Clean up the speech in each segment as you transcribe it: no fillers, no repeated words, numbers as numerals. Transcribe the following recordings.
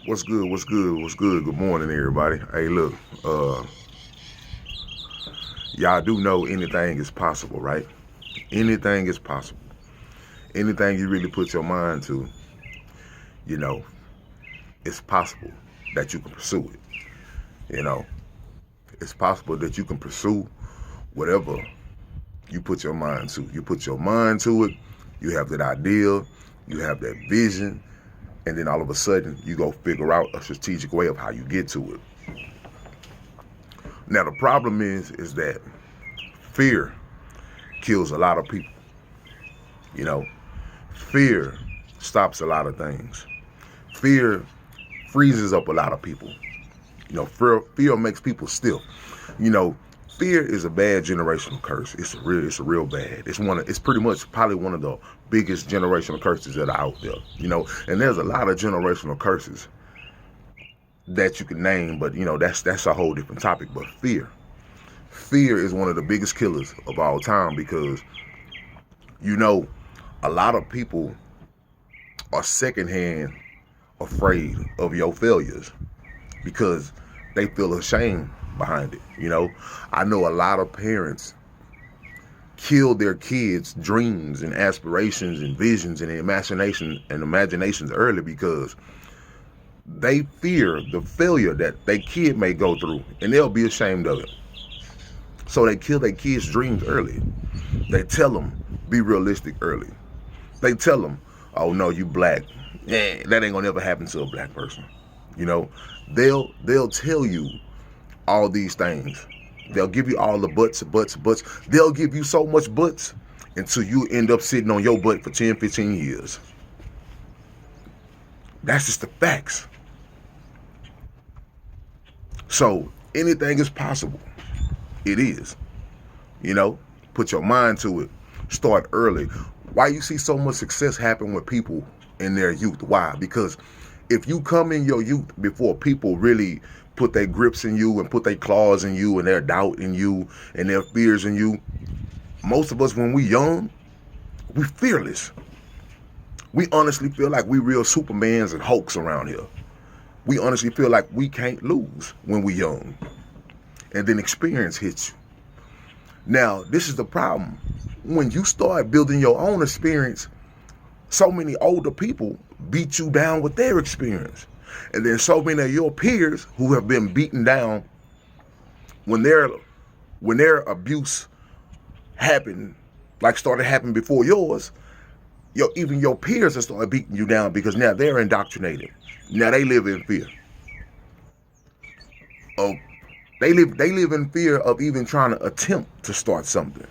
What's good? What's good? What's good? Good morning, everybody. Hey, look, y'all do know anything is possible, right? Anything is possible. Anything you really put your mind to, you know, it's possible that you can pursue it. You know, it's possible that you can pursue whatever you put your mind to. You put your mind to it, you have that idea, you have that vision, and then all of a sudden you go figure out a strategic way of how you get to it. Now the problem is that fear kills a lot of people. You know, fear stops a lot of things. Fear freezes up a lot of people. You know, fear makes people stiff. You know, fear is a bad generational curse. It's a real bad. It's pretty much probably one of the biggest generational curses that are out there. You know, and there's a lot of generational curses that you can name, but you know, that's a whole different topic. But fear is one of the biggest killers of all time, because you know, a lot of people are secondhand afraid of your failures because they feel ashamed behind it. You know, I know a lot of parents kill their kids' dreams and aspirations and visions and imaginations early because they fear the failure that their kid may go through, and they'll be ashamed of it. So they kill their kids' dreams early. They tell them, be realistic early. They tell them, oh no, you black. Yeah, that ain't gonna ever happen to a black person. You know, they'll tell you all these things. They'll give you all the buts. They'll give you so much buts until you end up sitting on your butt for 10, 15 years. That's just the facts. So anything is possible. It is. You know, put your mind to it. Start early. Why you see so much success happen with people in their youth? Why? Because if you come in your youth before people really put their grips in you and put their claws in you and their doubt in you and their fears in you, most of us when we young, we fearless. We honestly feel like we real Supermans and Hulks around here. We honestly feel like we can't lose when we young. And then experience hits you. Now, this is the problem. When you start building your own experience, so many older people beat you down with their experience. And then so many of your peers who have been beaten down when their abuse happened, like started happening before yours, even your peers have started beating you down because now they're indoctrinated. Now they live in fear. They live in fear of even trying to attempt to start something.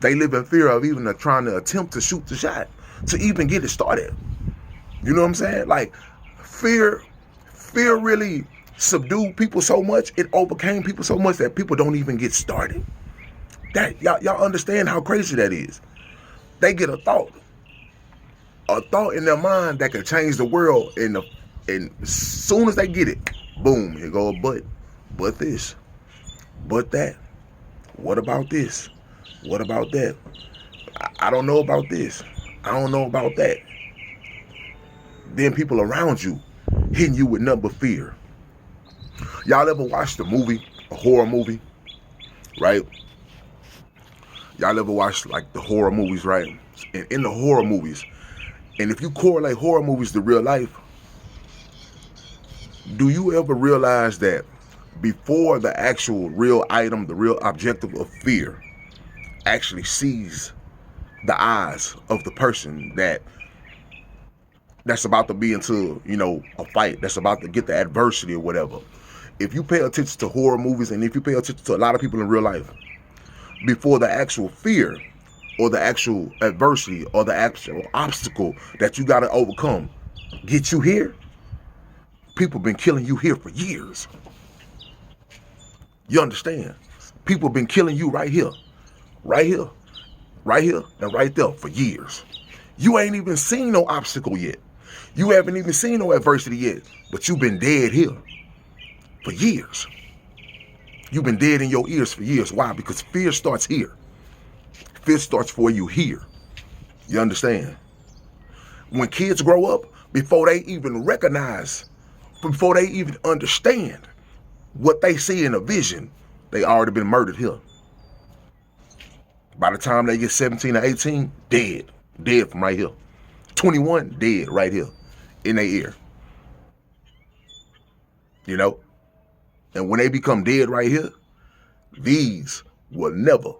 They live in fear of even trying to attempt to shoot the shot, to even get it started. You know what I'm saying? Like, fear really subdued people so much, it overcame people so much that people don't even get started. That y'all understand how crazy that is. They get a thought in their mind that can change the world, and as soon as they get it, boom, here go a but this, but that. What about this? What about that? I don't know about this. I don't know about that. Then people around you hitting you with nothing but fear. Y'all ever watched a horror movie, right? Y'all ever watched like the horror movies, right? And in the horror movies, and if you correlate horror movies to real life, do you ever realize that before the actual real item, the real objective of fear actually sees the eyes of the person that's about to be into, you know, a fight, that's about to get the adversity or whatever. If you pay attention to horror movies, and if you pay attention to a lot of people in real life, before the actual fear or the actual adversity or the actual obstacle that you got to overcome get you here, people been killing you here for years. You understand? People been killing you right here, and right there for years. You ain't even seen no obstacle yet. You haven't even seen no adversity yet, but you've been dead here for years. You've been dead in your ears for years. Why? Because fear starts here. Fear starts for you here. You understand? When kids grow up, before they even recognize Before they even understand what they see in a vision, they already been murdered here. By the time they get 17 or 18, dead. Dead from right here. 21, dead right here in their ear. You know? And when they become dead right here, these will never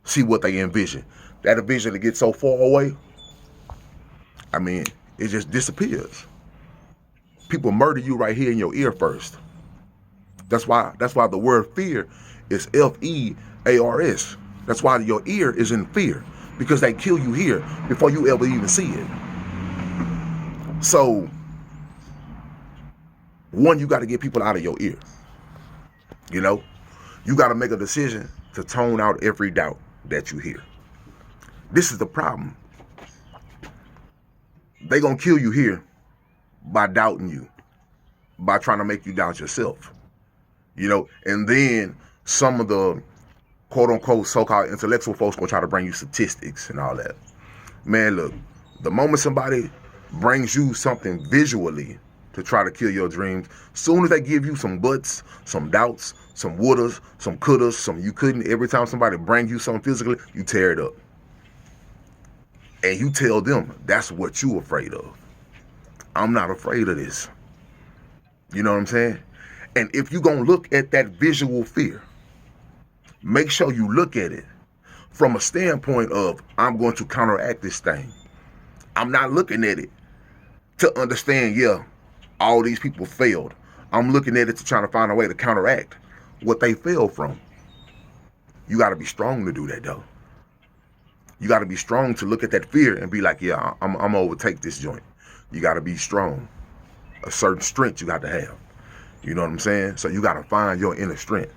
see what they envision. That vision that gets so far away, I mean, it just disappears. People murder you right here in your ear first. That's why the word fear is F-E-A-R-S. That's why your ear is in fear, because they kill you here before you ever even see it. So, one, you got to get people out of your ear. You know, you got to make a decision to tone out every doubt that you hear. This is the problem. They gonna kill you here by doubting you, by trying to make you doubt yourself. You know, and then some of the quote-unquote so-called intellectual folks gonna try to bring you statistics and all that. Man, look, the moment somebody brings you something visually to try to kill your dreams, soon as they give you some buts, some doubts, some wouldas, some couldas, some you couldn't, every time somebody brings you something physically, you tear it up. And you tell them that's what you afraid of. I'm not afraid of this. You know what I'm saying? And if you're going to look at that visual fear, make sure you look at it from a standpoint of, I'm going to counteract this thing. I'm not looking at it to understand, yeah, all these people failed. I'm looking at it to try to find a way to counteract what they fell from. You got to be strong to do that, though. You got to be strong to look at that fear and be like, yeah, I'm going to overtake this joint. You got to be strong. A certain strength you got to have. You know what I'm saying? So you got to find your inner strength.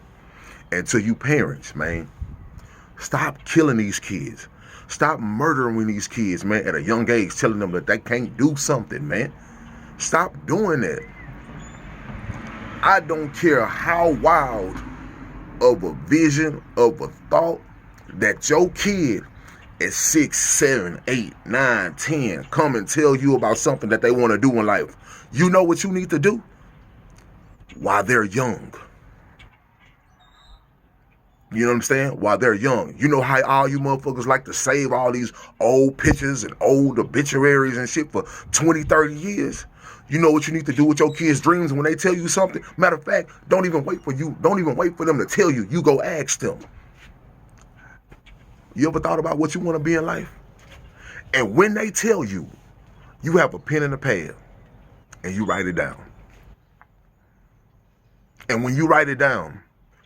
And to you parents, man, stop killing these kids. Stop murdering these kids, man, at a young age, telling them that they can't do something, man. Stop doing that. I don't care how wild of a vision, of a thought that your kid at 6, 7, 8, 9, 10 come and tell you about something that they want to do in life. You know what you need to do? While they're young. You know what I'm saying? While they're young. You know how all you motherfuckers like to save all these old pictures and old obituaries and shit for 20, 30 years? You know what you need to do with your kids' dreams when they tell you something? Matter of fact, don't even wait for them to tell you. You go ask them. You ever thought about what you want to be in life? And when they tell you, you have a pen and a pad and you write it down. And when you write it down,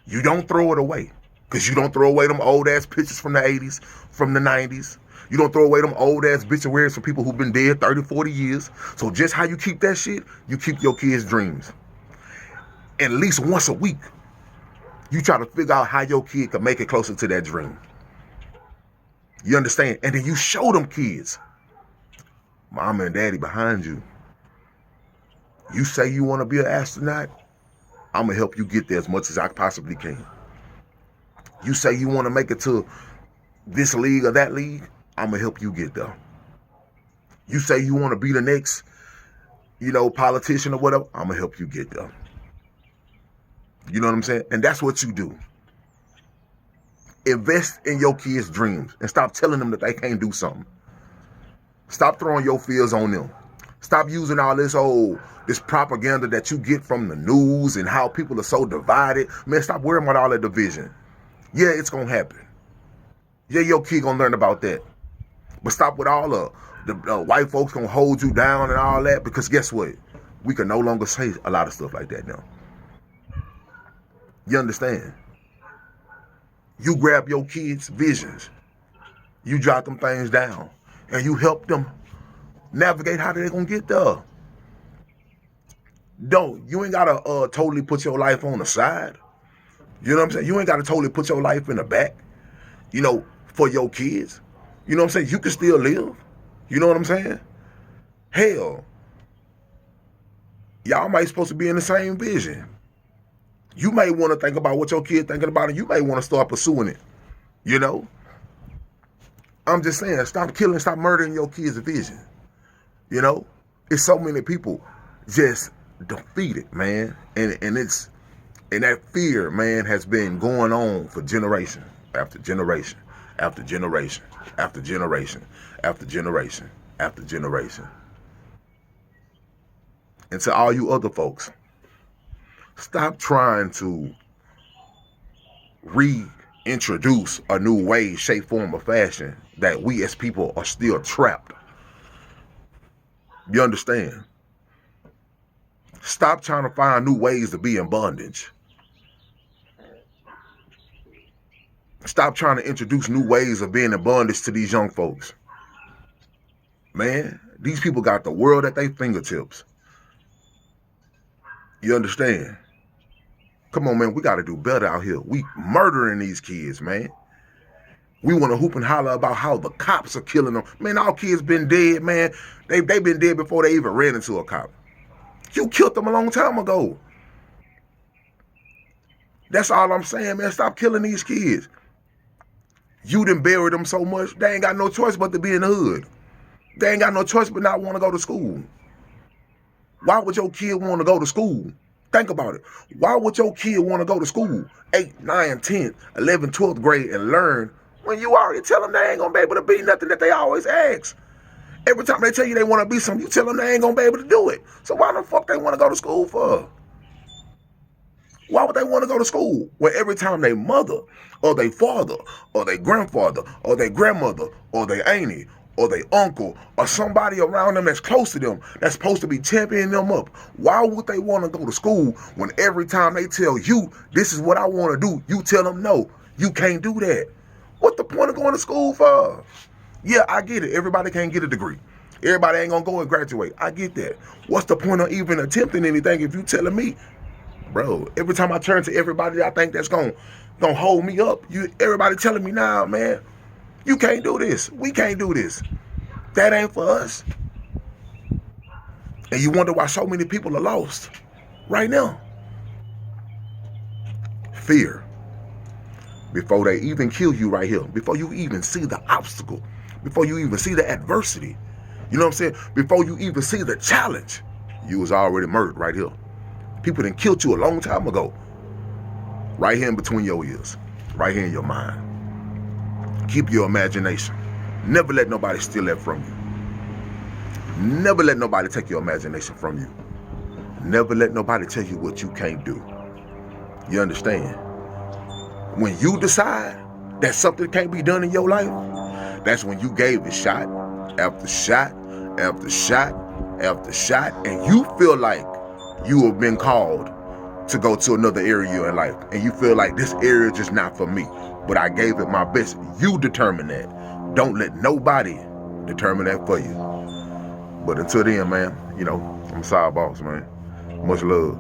you don't throw it away. Because you don't throw away them old ass pictures from the 80s, from the 90s. You don't throw away them old ass obituaries for people who've been dead 30, 40 years. So just how you keep that shit, you keep your kids' dreams. At least once a week, you try to figure out how your kid can make it closer to that dream. You understand? And then you show them kids. Mama and daddy behind you. You say you want to be an astronaut, I'm going to help you get there as much as I possibly can. You say you want to make it to this league or that league, I'm going to help you get there. You say you want to be the next, politician or whatever, I'm going to help you get there. You know what I'm saying? And that's what you do. Invest in your kids' dreams and stop telling them that they can't do something. Stop throwing your fears on them. Stop using all this propaganda that you get from the news and how people are so divided. Man, stop worrying about all that division. Yeah, it's going to happen. Yeah, your kid going to learn about that. But stop with all the white folks going to hold you down and all that, because guess what? We can no longer say a lot of stuff like that now. You understand? You grab your kids' visions. You jot them things down. And you help them navigate how they're going to get there. You ain't got to totally put your life on the side. You know what I'm saying? You ain't got to totally put your life in the back, for your kids. You know what I'm saying? You can still live. You know what I'm saying? Hell, y'all might supposed to be in the same vision. You may want to think about what your kid thinking about, and you may want to start pursuing it. I'm just saying, stop murdering your kids' vision. It's so many people just defeated, man. And that fear, man, has been going on for generation after generation after generation after generation after generation after generation. And to all you other folks, stop trying to reintroduce a new way, shape, form, or fashion that we as people are still trapped. You understand? Stop trying to find new ways to be in bondage. Stop trying to introduce new ways of being in bondage to these young folks. Man, these people got the world at their fingertips. You understand? Come on, man, we got to do better out here. We murdering these kids, man. We want to hoop and holler about how the cops are killing them. Man, all kids been dead, man. They been dead before they even ran into a cop. You killed them a long time ago. That's all I'm saying, man. Stop killing these kids. You done buried them so much, they ain't got no choice but to be in the hood. They ain't got no choice but not want to go to school. Why would your kid want to go to school? Think about it. Why would your kid want to go to school 8, 9, 10, 11, 12th grade and learn when you already tell them they ain't going to be able to be nothing that they always ask? Every time they tell you they want to be something, you tell them they ain't going to be able to do it. So why the fuck they want to go to school for? Why would they want to go to school when every time their mother or their father or their grandfather or their grandmother or their auntie or their uncle or somebody around them that's close to them that's supposed to be championing them up, why would they want to go to school when every time they tell you, this is what I want to do, you tell them, no, you can't do that? What the point of going to school for? Yeah, I get it. Everybody can't get a degree. Everybody ain't going to go and graduate. I get that. What's the point of even attempting anything if you telling me, bro, every time I turn to everybody I think that's gonna hold me up, everybody telling me, nah, man, you can't do this. We can't do this. That ain't for us. And you wonder why so many people are lost right now. Fear. Before they even kill you right here, before you even see the obstacle, before you even see the adversity, you know what I'm saying? Before you even see the challenge, you was already murdered right here. People done killed you a long time ago. Right here in between your ears. Right here in your mind. Keep your imagination. Never let nobody steal that from you. Never let nobody take your imagination from you. Never let nobody tell you what you can't do. You understand? When you decide that something can't be done in your life, that's when you gave it shot after shot after shot after shot, and you feel like you have been called to go to another area in life, and you feel like this area is just not for me, but I gave it my best. You determine that. Don't let nobody determine that for you. But until then, man, you know, I'm Side Boss, man. Much love.